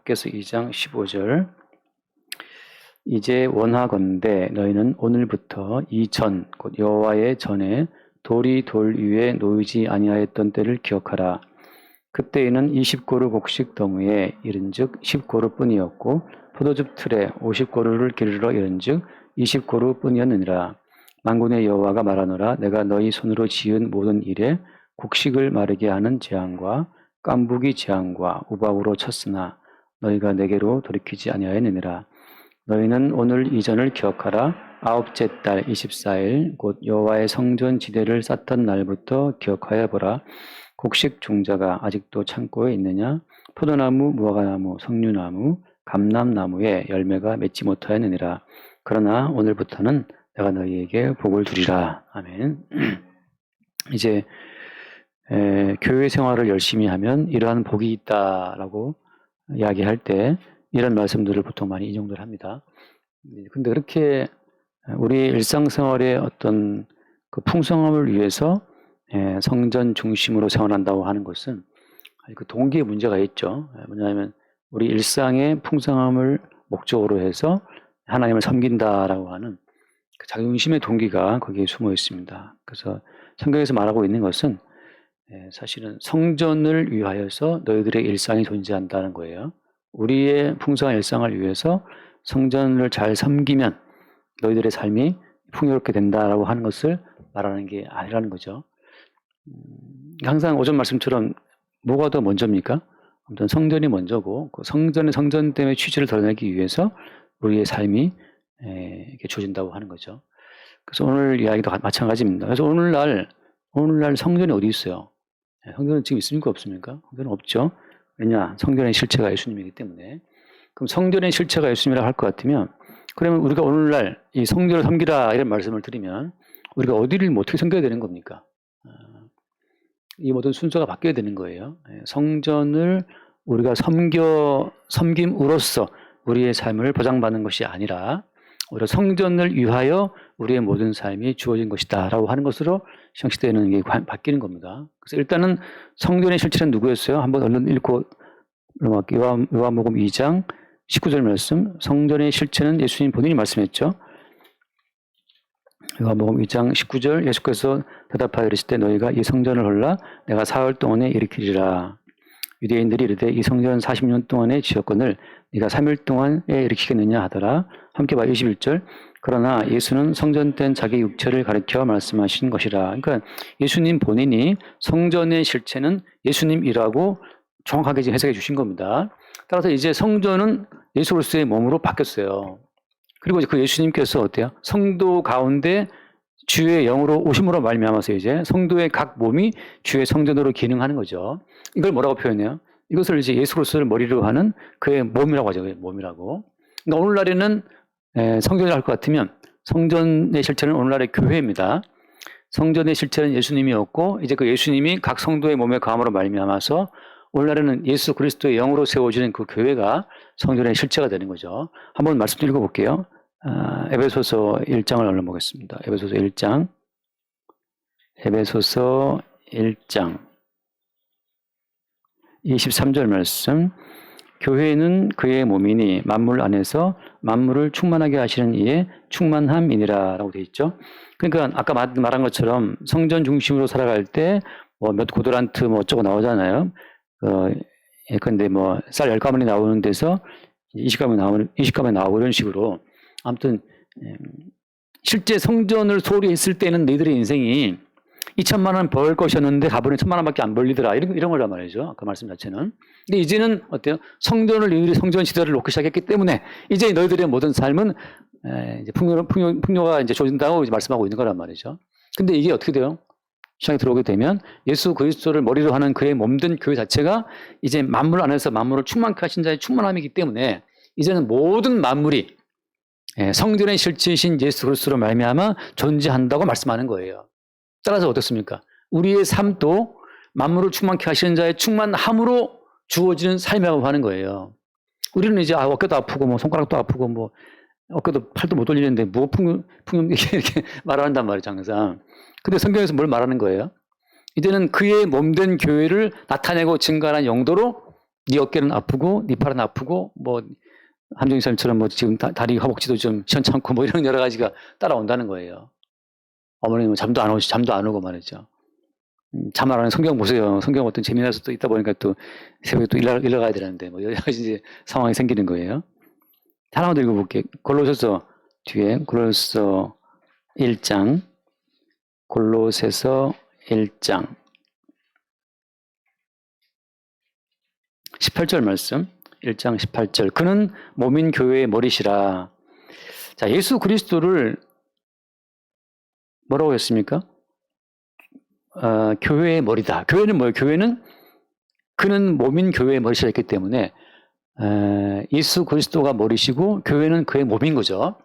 야고보서 2장 15절. 이제 원하건대 너희는 오늘부터 이 전 곧 여호와의 전에 돌이 돌 위에 놓이지 아니하였던 때를 기억하라. 그때에는 20고루 곡식 더무에 이른즉 10고루 뿐이었고 포도즙 틀에 50고루를 기르러 이른즉 20고루 뿐이었느니라. 만군의 여호와가 말하노라. 내가 너희 손으로 지은 모든 일에 곡식을 마르게 하는 재앙과 깐부기 재앙과 우박으로 쳤으나 너희가 내게로 돌이키지 아니하였느니라. 너희는 오늘 이전을 기억하라. 아홉째 달 24일 곧 여호와의 성전 지대를 쌓던 날부터 기억하여 보라. 곡식 종자가 아직도 창고에 있느냐? 포도나무, 무화과나무, 석류나무, 감람나무에 열매가 맺지 못하였느니라. 그러나 오늘부터는 내가 너희에게 복을 주리라. 아멘. 이제 교회 생활을 열심히 하면 이러한 복이 있다라고 이야기할 때 이런 말씀들을 보통 많이 인용들 합니다. 근데 그렇게 우리 일상생활의 어떤 그 풍성함을 위해서 성전 중심으로 생활한다고 하는 것은 그 동기에 문제가 있죠. 뭐냐면 우리 일상의 풍성함을 목적으로 해서 하나님을 섬긴다라고 하는 그 자존심의 동기가 거기에 숨어 있습니다. 그래서 성경에서 말하고 있는 것은 사실은 성전을 위하여서 너희들의 일상이 존재한다는 거예요. 우리의 풍성한 일상을 위해서 성전을 잘 섬기면 너희들의 삶이 풍요롭게 된다라고 하는 것을 말하는 게 아니라는 거죠. 항상 오전 말씀처럼 뭐가 더 먼저입니까? 아무튼 성전이 먼저고 그 성전 때문에 취지를 드러내기 위해서 우리의 삶이 이렇게 주어진다고 하는 거죠. 그래서 오늘 이야기도 마찬가지입니다. 그래서 오늘날 성전이 어디 있어요? 성전은 지금 있습니까? 없습니까? 성전은 없죠. 왜냐? 성전의 실체가 예수님이기 때문에. 그럼 성전의 실체가 예수님이라고 할 것 같으면 그러면 우리가 오늘날 이 성전을 섬기라 이런 말씀을 드리면 우리가 어디를 어떻게 섬겨야 되는 겁니까? 이 모든 순서가 바뀌어야 되는 거예요. 성전을 우리가 섬김으로써 우리의 삶을 보장받는 것이 아니라 오히려 성전을 위하여 우리의 모든 삶이 주어진 것이다 라고 하는 것으로 시대에는 이게 바뀌는 겁니다. 그래서 일단은 성전의 실체는 누구였어요? 한번 얼른 읽고 넘어갈게요. 요한복음 2장 19절 말씀. 성전의 실체는 예수님 본인이 말씀했죠. 요한복음 2장 19절 예수께서 대답하여 이르시되 너희가 이 성전을 헐라 내가 사흘 동안에 일으키리라. 유대인들이 이르되 이 성전 40년 동안의 지었건을 네가 3일 동안에 일으키겠느냐 하더라. 함께 봐 21절. 그러나 예수는 성전된 자기 육체를 가리켜 말씀하신 것이라. 그러니까 예수님 본인이 성전의 실체는 예수님이라고 정확하게 지금 해석해 주신 겁니다. 따라서 이제 성전은 예수 그리스도의 몸으로 바뀌었어요. 그리고 그 예수님께서 어때요? 성도 가운데 주의 영으로 오심으로 말미암아서 이제 성도의 각 몸이 주의 성전으로 기능하는 거죠. 이걸 뭐라고 표현해요? 이것을 이제 예수 그리스도를 머리로 하는 그의 몸이라고 하죠. 몸이라고. 그러니까 오늘날에는 성전을 할 것 같으면 성전의 실체는 오늘날의 교회입니다. 성전의 실체는 예수님이었고 이제 그 예수님이 각 성도의 몸에 거함으로 말미암아서 오늘날에는 예수 그리스도의 영으로 세워지는 그 교회가 성전의 실체가 되는 거죠. 한번 말씀 좀 읽어볼게요. 에베소서 1장을 얼른 보겠습니다. 에베소서 1장 23절 말씀. 교회는 그의 몸이니 만물 안에서 만물을 충만하게 하시는 이의 충만함이니라 라고 되어 있죠. 그러니까 아까 말한 것처럼 성전 중심으로 살아갈 때 뭐 몇 고도란트 뭐 어쩌고 나오잖아요. 예컨대 뭐 쌀 10가문이 나오는 데서 20가문이 나오고 이런 식으로 아무튼 실제 성전을 소홀히 했을 때는 너희들의 인생이 2천만 원 벌 것이었는데 가버리면 1천만 원밖에 안 벌리더라. 이런 거란 말이죠. 아까 말씀 자체는. 근데 이제는 어때요? 너희들이 성전 시대를 놓기 시작했기 때문에 이제 너희들의 모든 삶은 이제 풍요가 이제 조진다고 이제 말씀하고 있는 거란 말이죠. 근데 이게 어떻게 돼요? 시장에 들어오게 되면 예수 그리스도를 머리로 하는 그의 몸된 교회 자체가 이제 만물 안에서 만물을 충만케 하신 자의 충만함이기 때문에 이제는 모든 만물이 성전의 실체이신 예수 그리스도로 말미암아 존재한다고 말씀하는 거예요. 따라서 어떻습니까? 우리의 삶도 만물을 충만케 하시는 자의 충만함으로 주어지는 삶이라고 하는 거예요. 우리는 이제 어깨도 아프고 뭐 손가락도 아프고 뭐 어깨도 팔도 못 돌리는데 뭐 풍요 이렇게 말한단 말이죠, 항상. 근데 성경에서 뭘 말하는 거예요? 이제는 그의 몸된 교회를 나타내고 증가하는 용도로 네 어깨는 아프고 네 팔은 아프고 뭐 함정희 사님처럼 뭐 지금 다리 허벅지도 좀 시원찮고 뭐 이런 여러 가지가 따라온다는 거예요. 어머님은 잠도 안 오고 말이죠. 잠 안 오는 성경 보세요. 성경 어떤 재미나서 또 있다 보니까 또 새벽에 또 일러 가야 되는데 뭐 여러 가지 이제 상황이 생기는 거예요. 하나만 더 읽어볼게요. 골로새서 뒤에 골로새서 1장 골로새서 1장 18절 말씀 1장 18절 그는 몸인 교회의 머리시라. 자, 예수 그리스도를 뭐라고 했습니까? 교회의 머리다. 교회는 뭐예요? 교회는 그는 몸인 교회의 머리시라 했기 때문에 예수 그리스도가 머리시고 교회는 그의 몸인 거죠.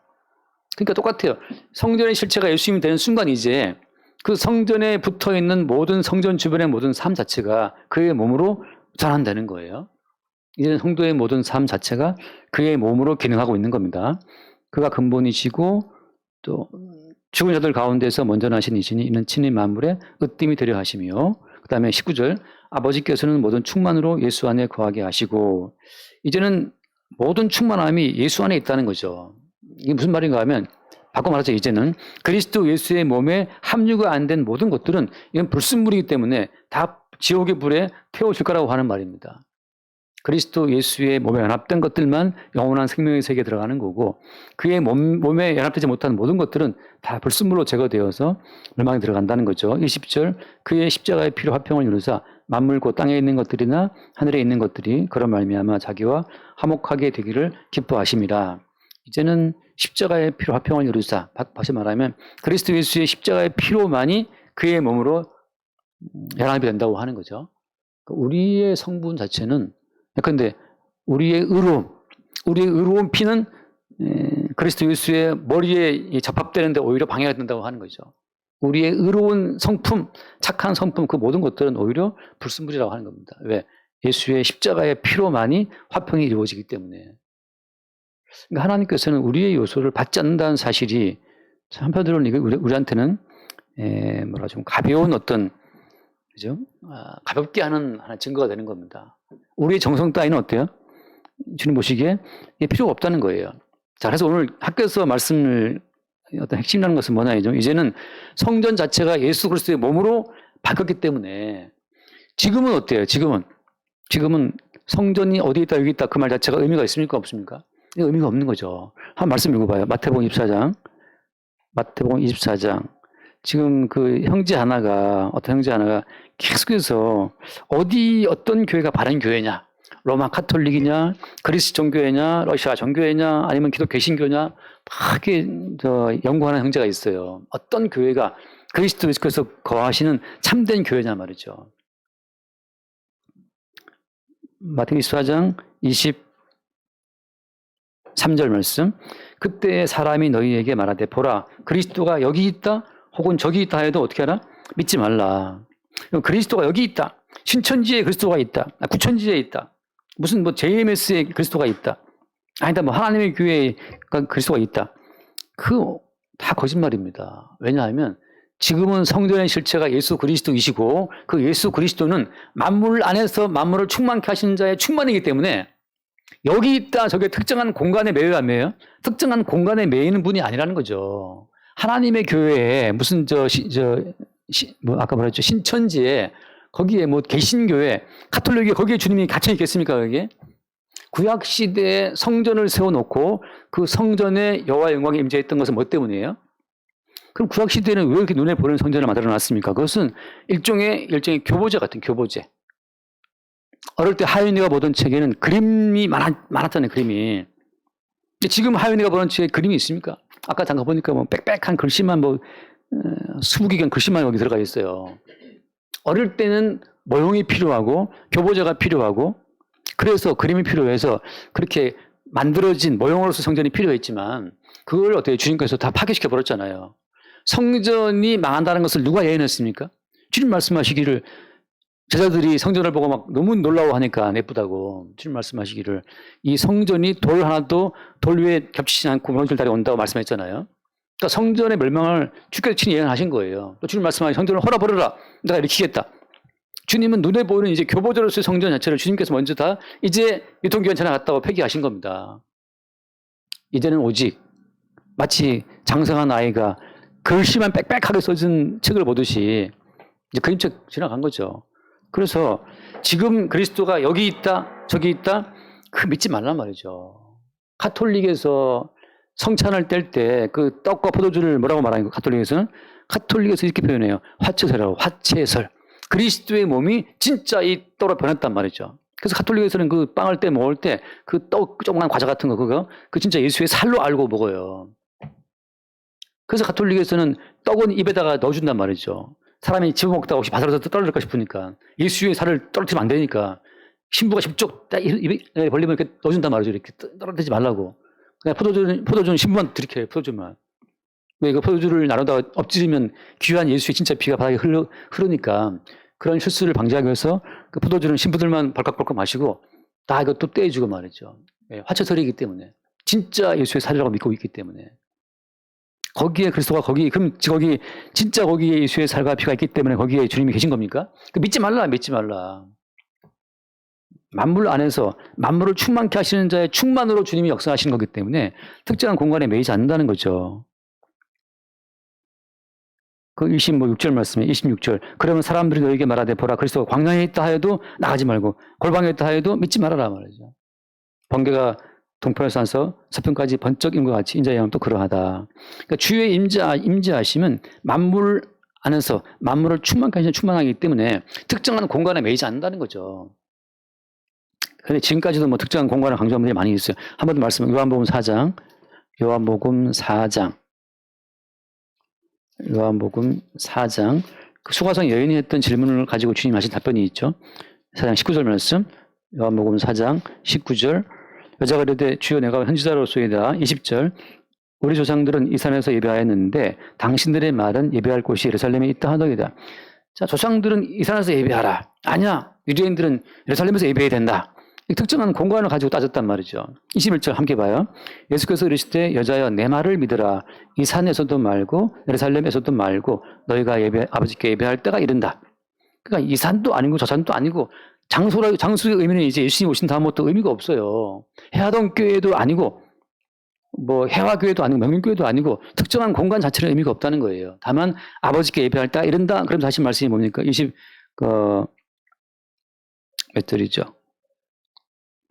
그러니까 똑같아요. 성전의 실체가 예수님이 되는 순간 이제 그 성전에 붙어 있는 모든 성전 주변의 모든 삶 자체가 그의 몸으로 전환되는 거예요. 이제는 성도의 모든 삶 자체가 그의 몸으로 기능하고 있는 겁니다. 그가 근본이시고 또 죽은 자들 가운데서 먼저 나신 이신이 이는 친히 만물에 으뜸이 되려 하시며 그 다음에 19절 아버지께서는 모든 충만으로 예수 안에 거하게 하시고 이제는 모든 충만함이 예수 안에 있다는 거죠. 이게 무슨 말인가 하면 바꿔 말하자 이제는 그리스도 예수의 몸에 합류가 안 된 모든 것들은 이건 불순물이기 때문에 다 지옥의 불에 태워질 거라고 하는 말입니다. 그리스도 예수의 몸에 연합된 것들만 영원한 생명의 세계에 들어가는 거고 그의 몸에 연합되지 못한 모든 것들은 다 불순물로 제거되어서 멸망에 들어간다는 거죠. 20절 그의 십자가의 피로 화평을 이루사 만물 곧 땅에 있는 것들이나 하늘에 있는 것들이 그런 말미암아 자기와 화목하게 되기를 기뻐하심이라. 이제는 십자가의 피로 화평을 이루사 다시 말하면 그리스도 예수의 십자가의 피로만이 그의 몸으로 연합이 된다고 하는 거죠. 우리의 성분 자체는 그런데 우리의 의로운 피는 그리스도 예수의 머리에 접합되는데 오히려 방해가 된다고 하는 거죠. 우리의 의로운 성품, 착한 성품 그 모든 것들은 오히려 불순물이라고 하는 겁니다. 왜? 예수의 십자가의 피로만이 화평이 이루어지기 때문에. 그러니까 하나님께서는 우리의 요소를 받지 않는다는 사실이 한편으로는 이게 우리한테는 좀 가벼운 어떤 그죠? 가볍게 하는 하나 증거가 되는 겁니다. 우리의 정성 따위는 어때요? 주님 보시기에 필요가 없다는 거예요. 자, 그래서 오늘 학교에서 말씀을 어떤 핵심이라는 것은 뭐냐죠? 이제는 성전 자체가 예수 그리스도의 몸으로 바뀌었기 때문에 지금은 어때요? 지금은 성전이 어디 있다 여기 있다 그 말 자체가 의미가 있습니까? 없습니까? 의미가 없는 거죠. 한 말씀 읽어봐요. 마태복음 24장. 지금 그 어떤 형제 하나가 계속해서 어떤 교회가 바른 교회냐, 로마 카톨릭이냐, 그리스 종교회냐, 러시아 종교회냐, 아니면 기독 개신교냐, 막 이렇게 연구하는 형제가 있어요. 어떤 교회가 그리스도께서 거하시는 참된 교회냐 말이죠. 마태복음 24장 23절 말씀. 그때 사람이 너희에게 말하되 보라 그리스도가 여기 있다 혹은 저기 있다 해도 어떻게 하라? 믿지 말라. 그리스도가 여기 있다. 신천지에 그리스도가 있다. 구천지에 있다. 무슨 JMS에 그리스도가 있다. 아니다 하나님의 교회에 그리스도가 있다. 다 거짓말입니다. 왜냐하면 지금은 성전의 실체가 예수 그리스도이시고 그 예수 그리스도는 만물 안에서 만물을 충만케 하시는 자의 충만이기 때문에 여기 있다 저게 특정한 공간에 매여야매요. 특정한 공간에 매이는 분이 아니라는 거죠. 하나님의 교회에 무슨 아까 말했죠 신천지에 거기에 개신교회 카톨릭에 거기에 주님이 갇혀 있겠습니까? 거기에 구약 시대에 성전을 세워놓고 그 성전에 여호와의 영광이 임재했던 것은 뭐 때문이에요? 그럼 구약 시대에는 왜 이렇게 눈에 보이는 성전을 만들어놨습니까? 그것은 일종의 교보제 같은 교보제. 어릴 때 하윤이가 보던 책에는 그림이 많았잖아요. 그림이. 지금 하윤이가 보는 책에 그림이 있습니까? 아까 잠깐 보니까 빽빽한 글씨만 20개경 글씨만 여기 들어가 있어요. 어릴 때는 모형이 필요하고 교보제가 필요하고 그래서 그림이 필요해서 그렇게 만들어진 모형으로서 성전이 필요했지만 그걸 어떻게 주님께서 다 파괴시켜 버렸잖아요. 성전이 망한다는 것을 누가 예언했습니까? 주님 말씀하시기를 제자들이 성전을 보고 막 너무 놀라워하니까 예쁘다고 주님 말씀하시기를 이 성전이 돌 하나도 돌 위에 겹치지 않고 무너질 날이 온다고 말씀했잖아요. 그러니까 성전의 멸망을 주께서 친히 예언하신 거예요. 또 주님 말씀하신 성전을 헐어버려라. 내가 일으키겠다. 주님은 눈에 보이는 이제 교보제로서의 성전 자체를 주님께서 먼저 다 이제 유통기한 지나갔다고 폐기하신 겁니다. 이제는 오직 마치 장성한 아이가 글씨만 빽빽하게 써진 책을 보듯이 이제 그림책 지나간 거죠. 그래서 지금 그리스도가 여기 있다, 저기 있다, 그 믿지 말란 말이죠. 가톨릭에서 성찬을 뗄 때 그 떡과 포도주를 뭐라고 말하는 거 가톨릭에서는? 가톨릭에서 이렇게 표현해요. 화채설이라고, 화채설. 그리스도의 몸이 진짜 이 떡으로 변했단 말이죠. 그래서 가톨릭에서는 그 빵을 때 먹을 때 그 떡, 조그만 과자 같은 거, 그거, 그 진짜 예수의 살로 알고 먹어요. 그래서 가톨릭에서는 떡은 입에다가 넣어준단 말이죠. 사람이 집어먹다가 혹시 바사라서 떨어질까 싶으니까. 예수의 살을 떨어뜨리면 안 되니까. 신부가 직접 딱 입에 벌리면 이렇게 넣어준단 말이죠. 이렇게 떨어뜨리지 말라고. 그냥 포도주는 신부만 들이켜요, 포도주만. 왜 그 포도주를 나누다가 엎지르면 귀한 예수의 진짜 피가 바닥에 흐르니까 그런 실수를 방지하기 위해서 그 포도주는 신부들만 벌컥벌컥 마시고 다 이거 또 떼주고 말이죠. 화채설이기 때문에. 진짜 예수의 살이라고 믿고 있기 때문에. 거기에 그리스도가 그럼 거기 진짜 거기에 예수의 살과 피가 있기 때문에 거기에 주님이 계신 겁니까? 믿지 말라. 만물 안에서 만물을 충만케 하시는 자의 충만으로 주님이 역사하시는 거기 때문에 특정한 공간에 매이지 않는다는 거죠. 그 26절 말씀에 26절. 그러면 사람들이 너에게 말하되 보라 그리스도가 광야에 있다 하여도 나가지 말고 골방에 있다 하여도 믿지 말아라 말이죠. 번개가 동편에서 안서 서편까지 번쩍 인것 같이 인자의 영은 또 그러하다. 그러니까 주의 임재하심은 만물 안에서 만물을 충만케 하시는 충만하기 때문에 특정한 공간에 매이지 않는다는 거죠. 근데 지금까지도 뭐 특정한 공간을 강조한 분들이 많이 있어요. 한 번 더 말씀, 요한복음 4장. 그 수가성 여인이 했던 질문을 가지고 주님 하신 답변이 있죠. 4장 19절 말씀. 요한복음 4장 19절. 여자가 이르되 주여 내가 선지자로소이다. 20절. 우리 조상들은 이 산에서 예배하였는데 당신들의 말은 예배할 곳이 예루살렘에 있다 하더이다. 자, 조상들은 이 산에서 예배하라. 아니야. 유대인들은 예루살렘에서 예배해야 된다. 특정한 공간을 가지고 따졌단 말이죠. 21절 함께 봐요. 예수께서 이르시되 여자여 내 말을 믿으라. 이 산에서도 말고 예루살렘에서도 말고 너희가 아버지께 예배할 때가 이른다. 그러니까 이 산도 아니고 저 산도 아니고 장수의 의미는 이제 예수님 오신 다음부터 의미가 없어요. 해화동 교회도 아니고 뭐 해화교회도 아니고 명륜교회도 아니고 특정한 공간 자체는 의미가 없다는 거예요. 다만 아버지께 예배할 때가 이른다. 그럼 다시 말씀이 뭡니까? 몇 절이죠?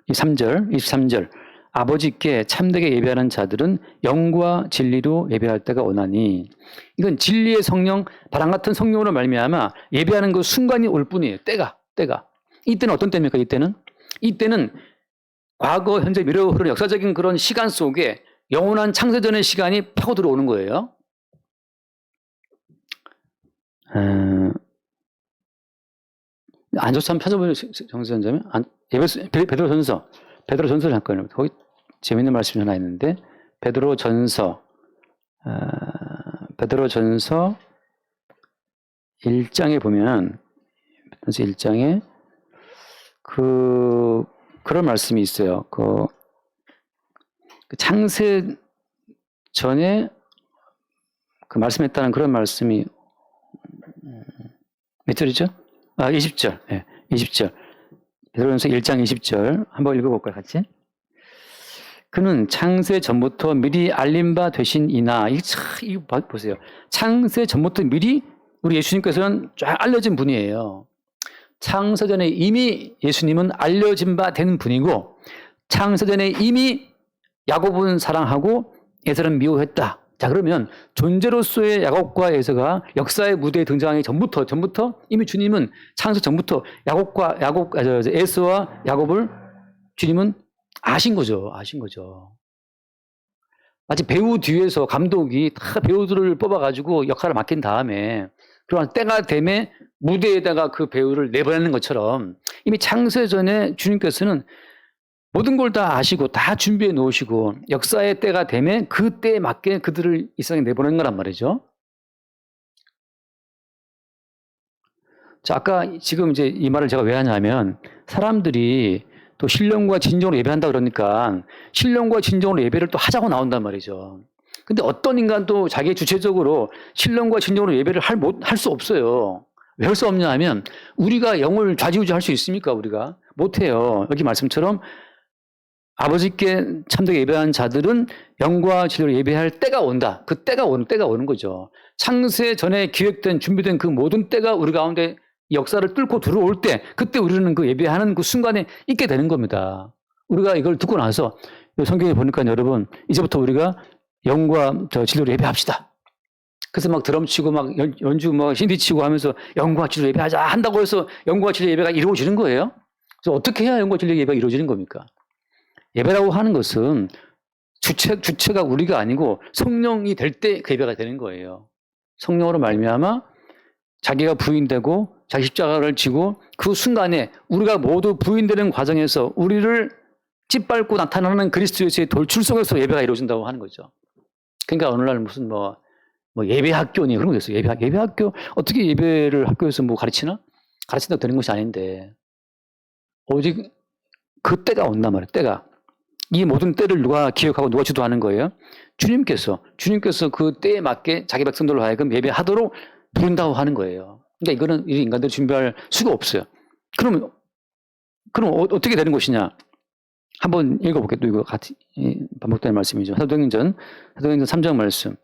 23절. 아버지께 참되게 예배하는 자들은 영과 진리로 예배할 때가 오나니. 이건 진리의 성령, 바람 같은 성령으로 말미암아 예배하는 그 순간이 올 뿐이에요. 때가. 이때는 어떤 때입니까? 이때는 과거, 현재, 미래로 흐르는 역사적인 그런 시간 속에 영원한 창세전의 시간이 파고 들어오는 거예요. 안 좋지 않으면 찾아보세요. 정세전자면 베드로전서 잠깐요. 거기 재밌는 말씀이 하나 있는데 베드로전서 1장에 보면 베드로전서 1장에 그런 말씀이 있어요. 그 창세 전에 그 말씀했다는 그런 말씀이 몇 절이죠? 20절. 네, 20절. 베드로전서 1장 20절 한번 읽어볼까요, 같이? 그는 창세 전부터 미리 알림 바 되신이나 이거 보세요. 창세 전부터 미리 우리 예수님께서는 쫙 알려진 분이에요. 창세전에 이미 예수님은 알려진 바 된 분이고 창세전에 이미 야곱은 사랑하고 에서는 미워했다. 자, 그러면 존재로서의 야곱과 에서가 역사의 무대에 등장하기 전부터 이미 주님은 창세 전부터 에서와 야곱을 주님은 아신 거죠. 마치 배우 뒤에서 감독이 다 배우들을 뽑아가지고 역할을 맡긴 다음에 그러한 때가 되면 무대에다가 그 배우를 내보내는 것처럼 이미 창세 전에 주님께서는 모든 걸 다 아시고 다 준비해 놓으시고 역사의 때가 되면 그 때에 맞게 그들을 이 세상에 내보낸 거란 말이죠. 자, 아까 지금 이제 이 말을 제가 왜 하냐면 사람들이 또 신령과 진정으로 예배한다 그러니까 신령과 진정으로 예배를 또 하자고 나온단 말이죠. 근데 어떤 인간도 자기 주체적으로 신령과 진정으로 예배를 할 수 없어요. 왜 할 수 없냐 하면 우리가 영을 좌지우지할 수 있습니까? 우리가 못해요. 여기 말씀처럼 아버지께 참되게 예배한 자들은 영과 진리로 예배할 때가 온다. 그 때가 오는 거죠. 창세 전에 기획된 준비된 그 모든 때가 우리 가운데 역사를 뚫고 들어올 때 그때 우리는 그 예배하는 그 순간에 있게 되는 겁니다. 우리가 이걸 듣고 나서 성경에 보니까 여러분 이제부터 우리가 영과 진리로 예배합시다. 그래서 막 드럼 치고 막 연주 뭐 신디 치고 하면서 영과 진리로 예배하자 한다고 해서 영과 진리 예배가 이루어지는 거예요. 그래서 어떻게 해야 영과 진리 예배가 이루어지는 겁니까? 예배라고 하는 것은 주체가 우리가 아니고 성령이 될 때 그 예배가 되는 거예요. 성령으로 말미암아 자기가 부인되고 자기 십자가를 지고 그 순간에 우리가 모두 부인되는 과정에서 우리를 짓밟고 나타나는 그리스도 예수의 돌출 속에서 예배가 이루어진다고 하는 거죠. 그러니까 오늘날 무슨 뭐 예배학교니 그런 거 있어요. 예배학교 어떻게 예배를 학교에서 뭐 가르치나? 가르친다고 되는 것이 아닌데 오직 그 때가 온단 말이에요. 때가. 이 모든 때를 누가 기억하고 누가 주도하는 거예요? 주님께서 그 때에 맞게 자기 백성들로 하여금 예배하도록 부른다고 하는 거예요. 그러니까 이거는 인간들이 준비할 수가 없어요. 그럼 어떻게 되는 것이냐? 한번 읽어볼게요. 또 이거 같이 반복되는 말씀이죠. 사도행전 3장 말씀.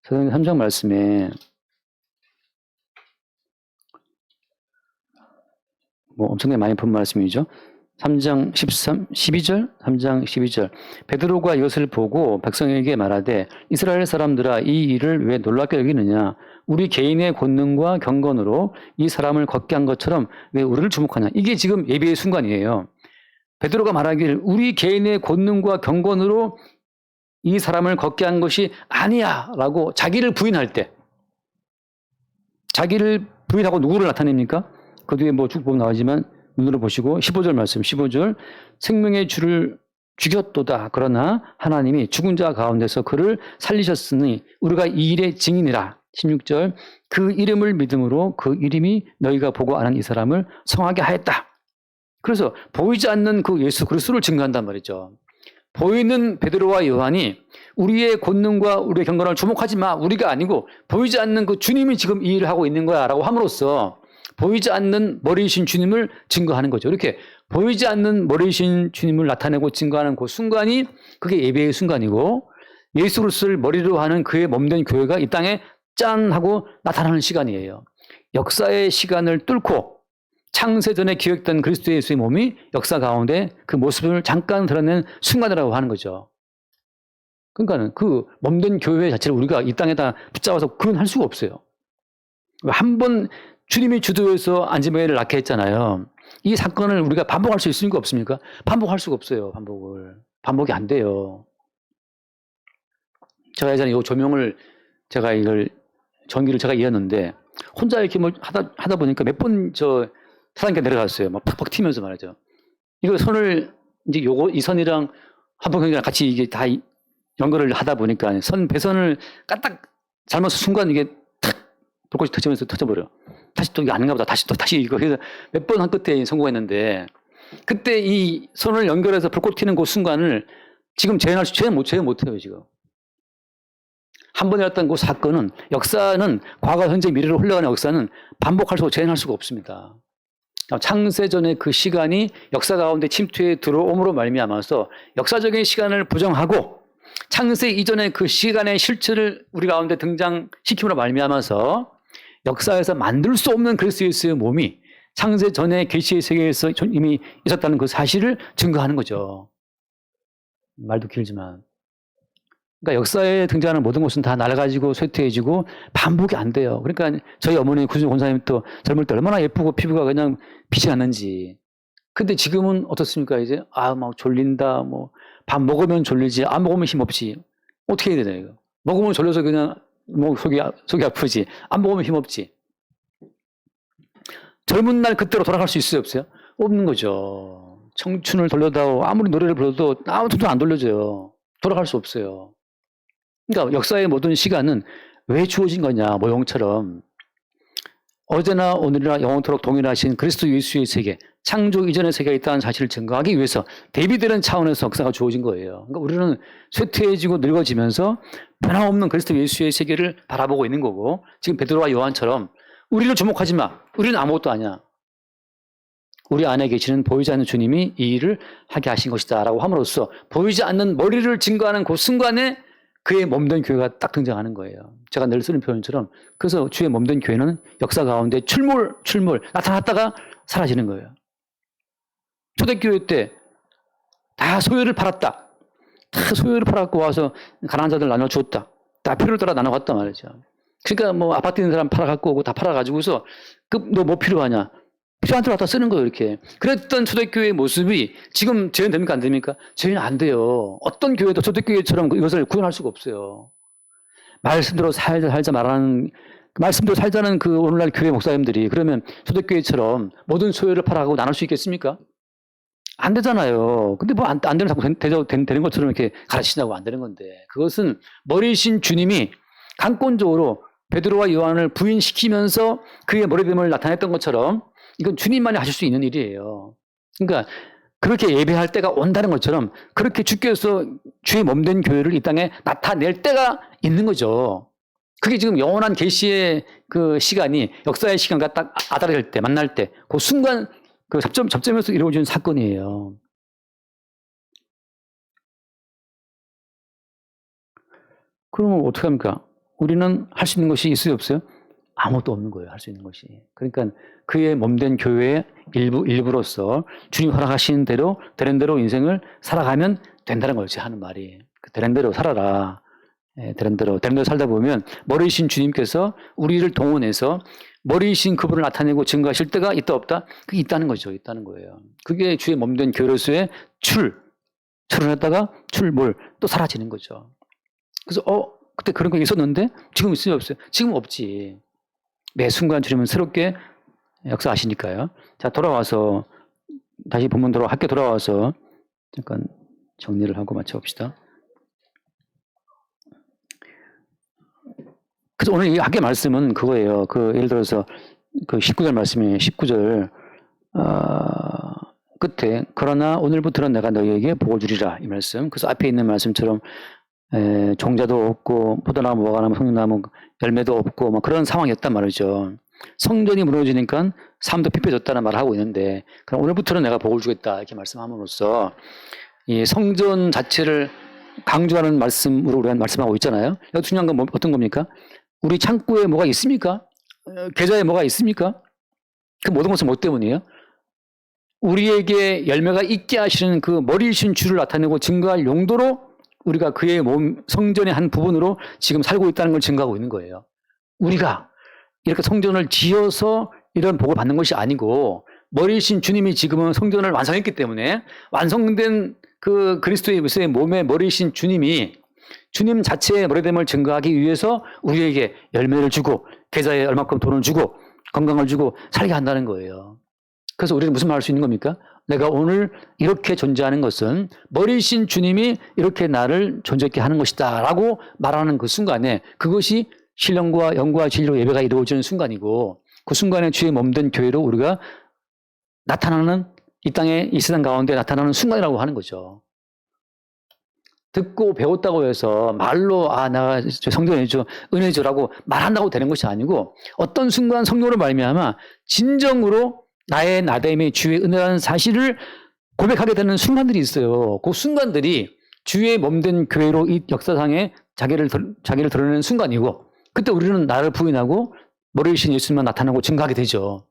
사도행전 3장 말씀에 뭐 엄청나게 많이 본 말씀이죠. 3장 12절. 베드로가 이것을 보고 백성에게 말하되 이스라엘 사람들아 이 일을 왜 놀랍게 여기느냐? 우리 개인의 권능과 경건으로 이 사람을 걷게 한 것처럼 왜 우리를 주목하냐? 이게 지금 예배의 순간이에요. 베드로가 말하길 우리 개인의 권능과 경건으로 이 사람을 걷게 한 것이 아니야 라고 자기를 부인할 때 자기를 부인하고 누구를 나타냅니까? 그 뒤에 뭐 쭉 보면 나오지만 눈으로 보시고 15절 말씀 15절 생명의 주를 죽였도다. 그러나 하나님이 죽은 자 가운데서 그를 살리셨으니 우리가 이 일의 증인이라. 16절 그 이름을 믿음으로 그 이름이 너희가 보고 아는 이 사람을 성하게 하였다. 그래서 보이지 않는 그 예수 그리스도를 증거한단 말이죠. 보이는 베드로와 요한이 우리의 권능과 우리의 경건을 주목하지 마. 우리가 아니고 보이지 않는 그 주님이 지금 이 일을 하고 있는 거야 라고 함으로써 보이지 않는 머리이신 주님을 증거하는 거죠. 이렇게 보이지 않는 머리이신 주님을 나타내고 증거하는 그 순간이 그게 예배의 순간이고 예수 그리스도를 머리로 하는 그의 몸된 교회가 이 땅에 짠 하고 나타나는 시간이에요. 역사의 시간을 뚫고 창세전에 기획된 그리스도 예수의 몸이 역사 가운데 그 모습을 잠깐 드러낸 순간이라고 하는 거죠. 그러니까는 그 몸된 교회 자체를 우리가 이 땅에다 붙잡아서 구현할 수가 없어요. 한번 주님이 주도해서 안지매를 낳게 했잖아요. 이 사건을 우리가 반복할 수 있습니까? 없습니까? 반복할 수가 없어요. 반복이 안 돼요. 제가 예전에 이 조명을 전기를 제가 이었는데 혼자 이렇게 뭐 하다 보니까 몇 번 사장님께 내려갔어요. 막 팍팍 튀면서 말이죠. 이거 선을 이제 이 선이랑 한풍경이랑 같이 이게 다 연결을 하다 보니까 배선을 까딱 잘못 순간 이게 탁 불꽃이 터지면서 터져버려. 다시 또 이게 아닌가 보다. 다시 이거 해서 몇 번 한 끝에 성공했는데 그때 이 선을 연결해서 불꽃 튀는 그 순간을 지금 재현 못해요, 지금. 한 번에 났던 그 사건은 역사는 과거, 현재, 미래로 흘러가는 역사는 반복할 수 재현할 수가 없습니다. 창세전의 그 시간이 역사 가운데 침투해 들어옴으로 말미암아서 역사적인 시간을 부정하고 창세 이전의 그 시간의 실체를 우리 가운데 등장시킴으로 말미암아서 역사에서 만들 수 없는 그리스도 예수의 몸이 창세 전의 계시의 세계에서 이미 있었다는 그 사실을 증거하는 거죠. 말도 길지만. 그러니까 역사에 등장하는 모든 것은 다 낡아지고 쇠퇴해지고 반복이 안 돼요. 그러니까 저희 어머니 구준 권사님 또 젊을 때 얼마나 예쁘고 피부가 그냥 빛이 났는지. 근데 지금은 어떻습니까? 이제 막 졸린다. 뭐 밥 먹으면 졸리지. 안 먹으면 힘없지. 어떻게 해야 되나 이거? 먹으면 졸려서 그냥 속이 아프지. 안 먹으면 힘없지. 젊은 날 그때로 돌아갈 수 있어요, 없어요? 없는 거죠. 청춘을 돌려다오 아무리 노래를 불러도 아무것도 안 돌려줘요. 돌아갈 수 없어요. 그러니까 역사의 모든 시간은 왜 주어진 거냐, 모형처럼. 어제나 오늘이나 영원토록 동일하신 그리스도 예수의 세계, 창조 이전의 세계가 있다는 사실을 증거하기 위해서 대비되는 차원에서 역사가 주어진 거예요. 그러니까 우리는 쇠퇴해지고 늙어지면서 변함없는 그리스도 예수의 세계를 바라보고 있는 거고, 지금 베드로와 요한처럼 우리를 주목하지 마. 우리는 아무것도 아니야. 우리 안에 계시는 보이지 않는 주님이 이 일을 하게 하신 것이다 라고 함으로써 보이지 않는 머리를 증거하는 그 순간에 그의 몸된 교회가 딱 등장하는 거예요. 제가 늘 쓰는 표현처럼 그래서 주의 몸된 교회는 역사 가운데 출몰 나타났다가 사라지는 거예요. 초대교회 때 다 소유를 팔았다. 다 소유를 팔았고 와서 가난한 자들 나눠주었다. 다 필요를 따라 나눠갔단 말이죠. 그러니까 뭐 아파트 있는 사람 팔아갖고 오고 다 팔아가지고서 너 뭐 필요하냐. 필요한 대로 갖다 쓰는 거예요, 이렇게. 그랬던 초대교회의 모습이 지금 재현 됩니까, 안 됩니까? 재현 안 돼요. 어떤 교회도 초대교회처럼 이것을 구현할 수가 없어요. 말씀대로 살자 말하는, 말씀대로 살자는 그 오늘날 교회 목사님들이 그러면 초대교회처럼 모든 소유를 팔아가고 나눌 수 있겠습니까? 안 되잖아요. 근데 뭐 안 되는 자꾸 되는 것처럼 이렇게 가르치냐고 안 되는 건데. 그것은 머리신 주님이 강권적으로 베드로와 요한을 부인시키면서 그의 머리됨을 나타냈던 것처럼 이건 주님만이 하실 수 있는 일이에요. 그러니까 그렇게 예배할 때가 온다는 것처럼 그렇게 주께서 주의 몸된 교회를 이 땅에 나타낼 때가 있는 거죠. 그게 지금 영원한 계시의 그 시간이 역사의 시간과 딱 아달할 때, 만날 때, 그 순간 그 접점에서 이루어지는 사건이에요. 그러면 어떻게 합니까? 우리는 할 수 있는 것이 있어요, 없어요? 아무것도 없는 거예요, 할 수 있는 것이. 그러니까 그의 몸된 교회의 일부로서 주님 허락하시는 대로, 되는 대로 인생을 살아가면 된다는 거지, 하는 말이. 되는 대로 살아라. 되는 대로 살다 보면 머리이신 주님께서 우리를 동원해서 머리이신 그분을 나타내고 증거하실 때가 있다 없다? 그게 있다는 거죠. 있다는 거예요. 그게 주의 몸된 교회로서의 출현했다가 출몰 또 사라지는 거죠. 그래서 그때 그런 거 있었는데 지금 있어요 없어요? 지금 없지. 매 순간 주님은 새롭게 역사하시니까요. 자, 돌아와서 다시 본문으로 학교 돌아와서 잠깐 정리를 하고 마쳐봅시다. 그래서 오늘 이 학교 말씀은 그거예요. 예를 들어서 19절 말씀이에요. 19절 끝에 그러나 오늘부터는 내가 너희에게 복을 주리라 이 말씀. 그래서 앞에 있는 말씀처럼 종자도 없고 포도나무, 무화과나무, 송류나무 열매도 없고 뭐 그런 상황이었단 말이죠. 성전이 무너지니까 삶도 피폐해졌다는 말을 하고 있는데 그럼 오늘부터는 내가 복을 주겠다 이렇게 말씀함으로써 이 성전 자체를 강조하는 말씀으로 우리가 말씀하고 있잖아요. 여기 중요한 건 어떤 겁니까? 우리 창고에 뭐가 있습니까? 계좌에 뭐가 있습니까? 그 모든 것은 뭐 때문이에요? 우리에게 열매가 있게 하시는 그 머리이신 주를 나타내고 증거할 용도로 우리가 그의 몸 성전의 한 부분으로 지금 살고 있다는 걸 증거하고 있는 거예요. 우리가 이렇게 성전을 지어서 이런 복을 받는 것이 아니고 머리이신 주님이 지금은 성전을 완성했기 때문에 완성된 그 그리스도의 몸의 머리이신 주님이 주님 자체의 머리됨을 증거하기 위해서 우리에게 열매를 주고 계좌에 얼마큼 돈을 주고 건강을 주고 살게 한다는 거예요. 그래서 우리는 무슨 말 할 수 있는 겁니까? 내가 오늘 이렇게 존재하는 것은 머리이신 주님이 이렇게 나를 존재하게 하는 것이다 라고 말하는 그 순간에 그것이 신령과 영과 진리로 예배가 이루어지는 순간이고 그 순간에 주의 몸된 교회로 우리가 나타나는 이 땅에 이 세상 가운데 나타나는 순간이라고 하는 거죠. 듣고 배웠다고 해서 말로 내가 성경에 줘 은혜 줘라고 말한다고 되는 것이 아니고 어떤 순간 성령으로 말미암아 진정으로 나의 나됨이 주의 은혜라는 사실을 고백하게 되는 순간들이 있어요. 그 순간들이 주의 몸된 교회로 이 역사상에 자기를 드러내는 순간이고 그때 우리는 나를 부인하고 머리이신 예수님만 나타나고 증거하게 되죠.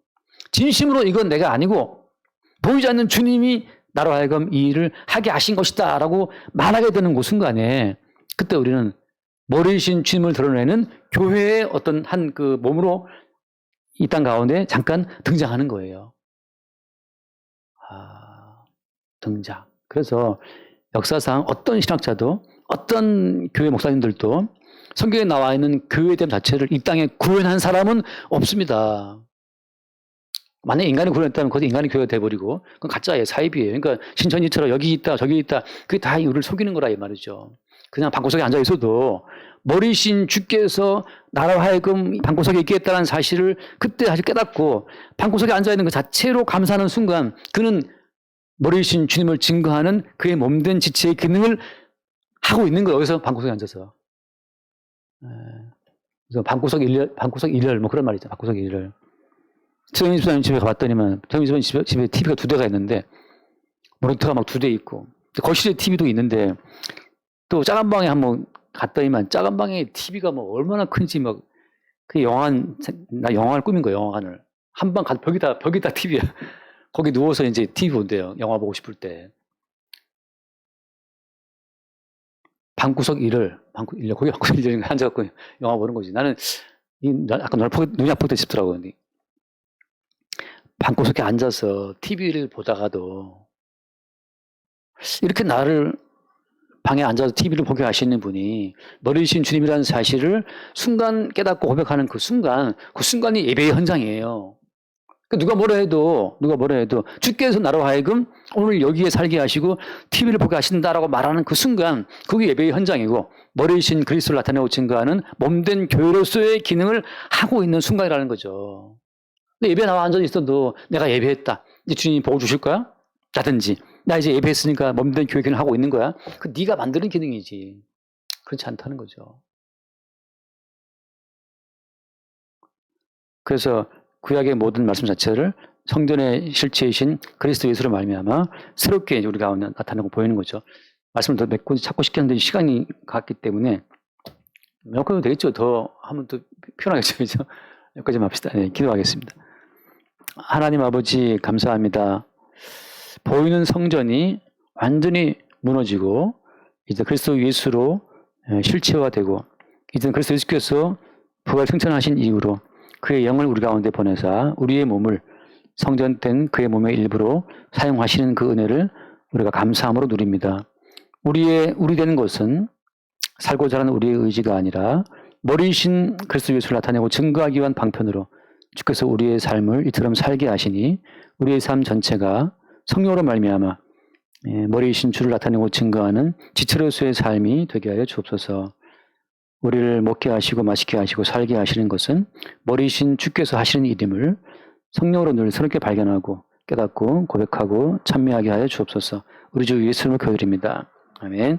진심으로 이건 내가 아니고 보이지 않는 주님이 나로 하여금 이 일을 하게 하신 것이다 라고 말하게 되는 그 순간에 그때 우리는 머리이신 주님을 드러내는 교회의 어떤 한 그 몸으로 이 땅 가운데 잠깐 등장하는 거예요. 등장. 그래서 역사상 어떤 신학자도 어떤 교회 목사님들도 성경에 나와 있는 교회됨 자체를 이 땅에 구현한 사람은 없습니다. 만약에 인간이 구현했다면 그것도 인간의 교회가 돼버리고 그건 가짜예요. 사입이에요. 그러니까 신천지처럼 여기 있다 저기 있다 그게 다 우리를 속이는 거라 이 말이죠. 그냥 방구석에 앉아 있어도 머리신 주께서 나로 하여금 방구석에 있게 했다는 사실을 그때 사실 깨닫고 방구석에 앉아 있는 그 자체로 감사하는 순간 그는 머리신 주님을 증거하는 그의 몸된 지체의 기능을 하고 있는 거예요. 여기서 방구석에 앉아서. 그래서 방구석 일열, 뭐 그런 말이 있잖아. 방구석 일열. 최영희 집사님 집에 가봤더니만, 최영희 집사님 집에 TV가 2대가 있는데, 모니터가 막 2대 있고, 거실에 TV도 있는데, 또 작은 방에 한번 갔더니만, 작은 방에 TV가 뭐 얼마나 큰지 막, 그 나 영화관을 꾸민 거예요, 영화관을. 한 방 가서 벽에다 TV야. 거기 누워서 이제 TV 본대요. 영화 보고 싶을 때. 거기 방구석 일을 앉아갖고 영화 보는 거지. 나는, 약간 눈이 아프다 싶더라고요. 근데 방구석에 앉아서 TV를 보다가도, 이렇게 나를 방에 앉아서 TV를 보게 하시는 분이 머리이신 주님이라는 사실을 순간 깨닫고 고백하는 그 순간이 예배의 현장이에요. 누가 뭐라 해도 주께서 나로 하여금 오늘 여기에 살게 하시고 TV를 보게 하신다라고 말하는 그 순간, 그게 예배의 현장이고, 머리이신 그리스도를 나타내고 증거하는 몸된 교회로서의 기능을 하고 있는 순간이라는 거죠. 근데 예배 나와 앉아 있어도 내가 예배했다, 이제 주님이 보고 주실 거야? 라든지, 나 이제 예배했으니까 몸된 교회 기능을 하고 있는 거야? 그 네가 만드는 기능이지. 그렇지 않다는 거죠. 그래서 구약의 모든 말씀 자체를 성전의 실체이신 그리스도 예수로 말미암아 새롭게 우리 가운데 나타나고 보이는 거죠. 말씀을 더 몇 군데 찾고 싶겠는데 시간이 갔기 때문에 몇 군데 되겠죠. 더 하면 또 피곤하겠죠. 그죠? 여기까지 합시다. 네, 기도하겠습니다. 하나님 아버지 감사합니다. 보이는 성전이 완전히 무너지고 이제 그리스도 예수로 실체화되고, 이제 그리스도 예수께서 부활 승천하신 이후로 그의 영을 우리 가운데 보내사 우리의 몸을 성전된 그의 몸의 일부로 사용하시는 그 은혜를 우리가 감사함으로 누립니다. 우리 되는 것은 살고자 하는 우리의 의지가 아니라 머리이신 그리스도 예수를 나타내고 증거하기 위한 방편으로 주께서 우리의 삶을 이처럼 살게 하시니 우리의 삶 전체가 성령으로 말미암아 머리이신 주를 나타내고 증거하는 지체로서의 삶이 되게 하여 주옵소서. 우리를 먹게 하시고 마시게 하시고 살게 하시는 것은 머리이신 주께서 하시는 일임을 성령으로 늘 새롭게 발견하고 깨닫고 고백하고 찬미하게 하여 주옵소서. 우리 주 예수님을 기도드립니다. 아멘.